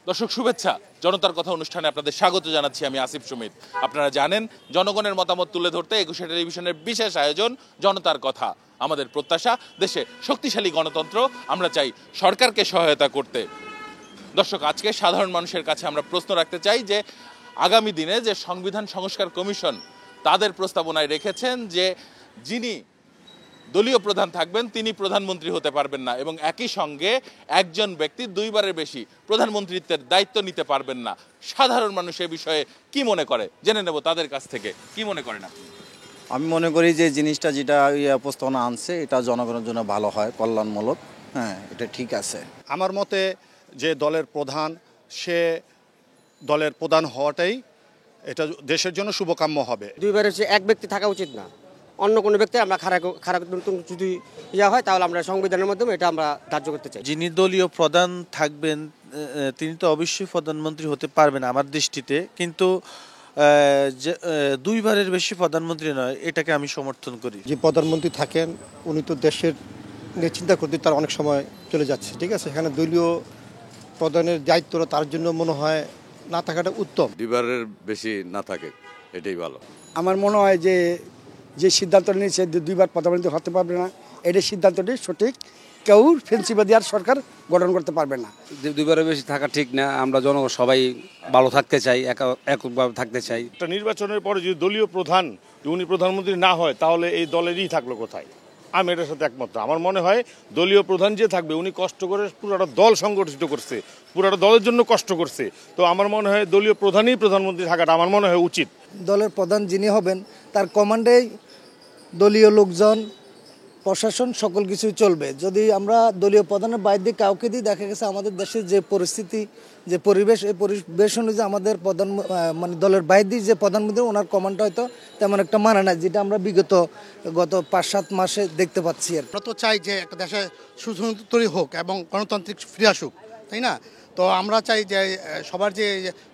দর্শক শুভেচ্ছা, জনতার কথা অনুষ্ঠানে আপনাদের স্বাগত জানাচ্ছি। আমি আসিফ সুমিত। আপনারা জানেন, জনগণের মতামত তুলে ধরতে একুশে টেলিভিশনের বিশেষ আয়োজন জনতার কথা। আমাদের প্রত্যাশা, দেশে শক্তিশালী গণতন্ত্র, আমরা চাই সরকারকে সহায়তা করতে। দর্শক, আজকে সাধারণ মানুষের কাছে আমরা প্রশ্ন রাখতে চাই যে আগামী দিনে যে সংবিধান সংস্কার কমিশন তাদের প্রস্তাবনায় রেখেছেন যে যিনি দলীয় প্রধান থাকবেন তিনি প্রধানমন্ত্রী হতে পারবেন না, এবং একই সঙ্গে একজন ব্যক্তি দুইবারের বেশি প্রধানমন্ত্রীত্বের দায়িত্ব নিতে পারবেন না। সাধারণ মানুষ এ বিষয়ে কি মনে করে জেনে নেব তাদের কাছ থেকে। কি মনে করেন আপনি? আমি মনে করি যে জিনিসটা যেটা প্রস্তাবনা আনছে এটা জনগণের জন্য ভালো হয়, কল্যাণমূলক। হ্যাঁ, এটা ঠিক আছে। আমার মতে যে দলের প্রধান, সে দলের প্রধান হওয়াটাই এটা দেশের জন্য শুভকাম্য হবে। দুইবারের চেয়ে এক ব্যক্তি থাকা উচিত না, অন্য কোনো ব্যক্তি আমরা খারাপ যদি হয় তাহলে আমরা সংবিধানের মাধ্যমে এটা আমরা ধার্য করতে চাই। যিনি দলীয় প্রধান থাকবেন তিনি তো অবশ্যই প্রধানমন্ত্রী হতে পারবেন আমার দৃষ্টিতে, কিন্তু দুইবারের বেশি প্রধানমন্ত্রী নয়, এটাকে আমি সমর্থন করি। যে প্রধানমন্ত্রী থাকেন উনি তো দেশের নিয়ে চিন্তা করতে তার অনেক সময় চলে যাচ্ছে, ঠিক আছে। এখানে দলীয় প্রধানের দায়িত্বটা তার জন্য মনে হয় না থাকাটা উত্তম। দুইবারের বেশি না থাকে, এটাই ভালো। আমার মনে হয় যে সিদ্ধান্ত নিয়েছে দুইবার প্রধানমন্ত্রী হতে পারবে না, এটাই সিদ্ধান্তটি সঠিক। কেউ ফেন্সিবাদী আর সরকার গঠন করতে পারবে না। দুইবারের বেশি থাকা ঠিক না। আমরা জনগণ সবাই ভালো থাকতে চাই, এককভাবে থাকতে চাই। একটা নির্বাচনের পরে যদি দলীয় প্রধান উনি প্রধানমন্ত্রী না হয় তাহলে এই দলেরই থাকলো কোথায়? আমি এটার সাথে একমত। আমার মনে হয় দলীয় প্রধান যে থাকবে উনি কষ্ট করে পুরোটা দল সংগঠিত করছে, পুরোটা দলের জন্য কষ্ট করছে। তো আমার মনে হয় দলীয় প্রধানই প্রধানমন্ত্রী থাকাটা আমার মনে হয় উচিত। দলের প্রধান যিনি হবেন তার কমান্ডেই দলীয় লোকজন, প্রশাসন সকল কিছুই চলবে। যদি আমরা দলীয় প্রধানের বাইরে দিয়ে কাউকে দিই, দেখা গেছে আমাদের দেশের যে পরিস্থিতি, যে পরিবেশ, এই পরিবেশ অনুযায়ী আমাদের মানে দলের বাইরে দিয়ে যে প্রধানমন্ত্রী ওনার কমান্ড হয়তো তেমন একটা মানে না, যেটা আমরা গত ৫-৭ মাসে দেখতে পাচ্ছি। আমরা তো চাই যে একটা দেশে সুতন্ত্রী হোক এবং গণতান্ত্রিক ফিরে আসুক, তাই না? তো আমরা চাই যে সবার যে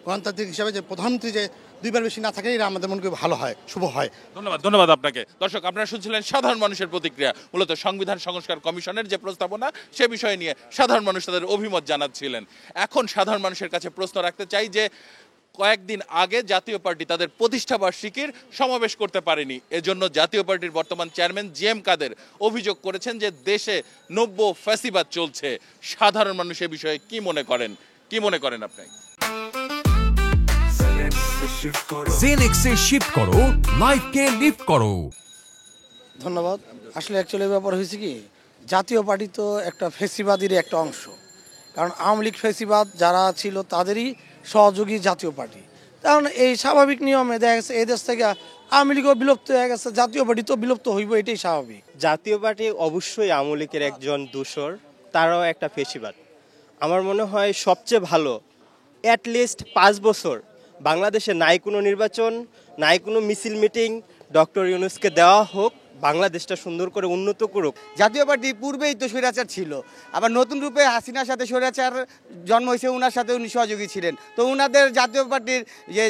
গণতান্ত্রিক হিসাবে যে প্রধানমন্ত্রী যে দুইবার বেশি না থাকে, এটা আমাদের মনে করি ভালো হয়, শুভ হয়। ধন্যবাদ আপনাকে। দর্শক, আপনারা শুনছিলেন সাধারণ মানুষের প্রতিক্রিয়া। মূলত সংবিধান সংস্কার কমিশনের যে প্রস্তাবনা সে বিষয় নিয়ে সাধারণ মানুষ তাদের অভিমত জানাচ্ছিলেন। এখন সাধারণ মানুষের কাছে প্রশ্ন রাখতে চাই যে কয়েকদিন আগে জাতীয় পার্টি তাদের প্রতিষ্ঠা বার্ষিকীর সমাবেশ করতে পারেনি। এজন্য জাতীয় পার্টির বর্তমান চেয়ারম্যান জিএম কাদের অভিযোগ করেছেন যে দেশে নব্য ফ্যাসিবাদ চলছে। সাধারণ মানুষ এ বিষয়ে কি মনে করেন আপনি? জেনেক্সে শিফট করো, লাইফকে লিফট করো। ধন্যবাদ। আসলে অ্যাকচুয়ালি ব্যাপার হয়েছে কি, জাতীয় পার্টি তো একটা ফেসিবাদের একটা অংশ, কারণ আওয়ামী লীগ ফেসিবাদ যারা ছিল তাদেরই সহযোগী জাতীয় পার্টি। কারণ এই স্বাভাবিক নিয়মে দেখা গেছে এই দেশ থেকে আওয়ামী লীগও বিলুপ্ত হয়ে গেছে, জাতীয় পার্টি তো বিলুপ্ত হইব, এটাই স্বাভাবিক। জাতীয় পার্টি অবশ্যই আওয়ামী লীগের একজন দূষর, তারাও একটা ফেসিবাদ। আমার মনে হয় সবচেয়ে ভালো অ্যাটলিস্ট 5 বছর বাংলাদেশে নাই কোনো নির্বাচন, নাই কোনো মিছিল মিটিং, ডক্টর ইউনূসকে দেওয়া হোক, বাংলাদেশটা সুন্দর করে উন্নত করুক। জাতীয় পার্টি পূর্বেই তো স্বৈরাচার ছিল, আবার নতুন রূপে হাসিনার সাথে স্বৈরাচার জন্ম হয়েছে, ওনার সাথে উনি সহযোগী ছিলেন। তো ওনাদের জাতীয় পার্টির যে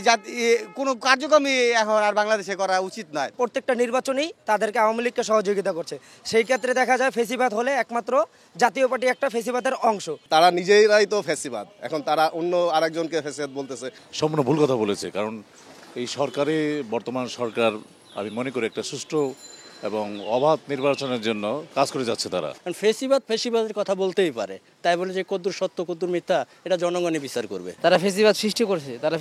কোনো কার্যক্রমই এখন আর বাংলাদেশে করা উচিত নয়। প্রত্যেকটা নির্বাচনেই তাদেরকে আওয়ামী লীগকে সহযোগিতা করছে। সেই ক্ষেত্রে দেখা যায় ফেসিবাদ হলে একমাত্র জাতীয় পার্টি একটা ফেসিবাদের অংশ। তারা নিজেরাই তো ফ্যাসিবাদ, এখন তারা অন্য আরেকজনকে ফ্যাসিবাদ বলতেছে। সম্পূর্ণ ভুল কথা বলেছে। কারণ এই সরকারে, বর্তমান সরকার আমি মনে করি একটা সুষ্ঠু এবং অবাধ নির্বাচনের জন্য কাজ করে যাচ্ছে তারা। ফেসিবাদের কথা বলতেই পারে, তাই বলে যে কদ্দুর সত্য কদ্দুর মিথ্যা এটা জনগণই বিচার করবে। তারা ফেসিবাদ সৃষ্টি করছে, তারা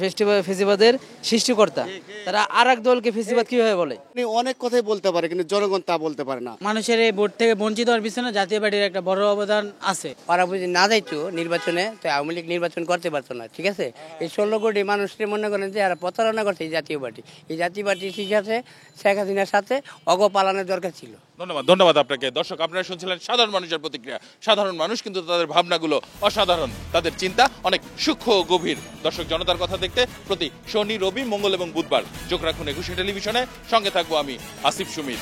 ফেসিবাদের সৃষ্টিকর্তা, তারা আর এক দলকে ফেসিবাদ কিভাবে বলে? অনেক কথাই বলতে পারে, কিন্তু জনগণ তা বলতে পারে না। মানুষের এই ভোট থেকে বঞ্চিত হওয়ার পিছনে জাতীয় পার্টির একটা বড় অবদান আছে। ওরা বুঝি না যাইতো নির্বাচনে, তো আওয়ামী লীগ নির্বাচন করতে পারতো না, ঠিক আছে। এই 16 কোটি মানুষকে মনে করেন যে এরা প্রতারণা করছে এই জাতীয় পার্টি। এই জাতীয় পার্টি ঠিক আছে, শেখ হাসিনার সাথে পালানোর দরকার ছিল। ধন্যবাদ আপনাকে। দর্শক, আপনারা শুনছিলেন সাধারণ মানুষের প্রতিক্রিয়া। সাধারণ মানুষ কিন্তু তাদের ভাবনাগুলো অসাধারণ, তাদের চিন্তা অনেক সূক্ষ্ম ও গভীর। দর্শক, জনতার কথা দেখতে প্রতি শনি, রবি, মঙ্গল এবং বুধবার চোখ রাখুন একুশে টেলিভিশনে। সঙ্গে থাকবো আমি আসিফ সুমিত।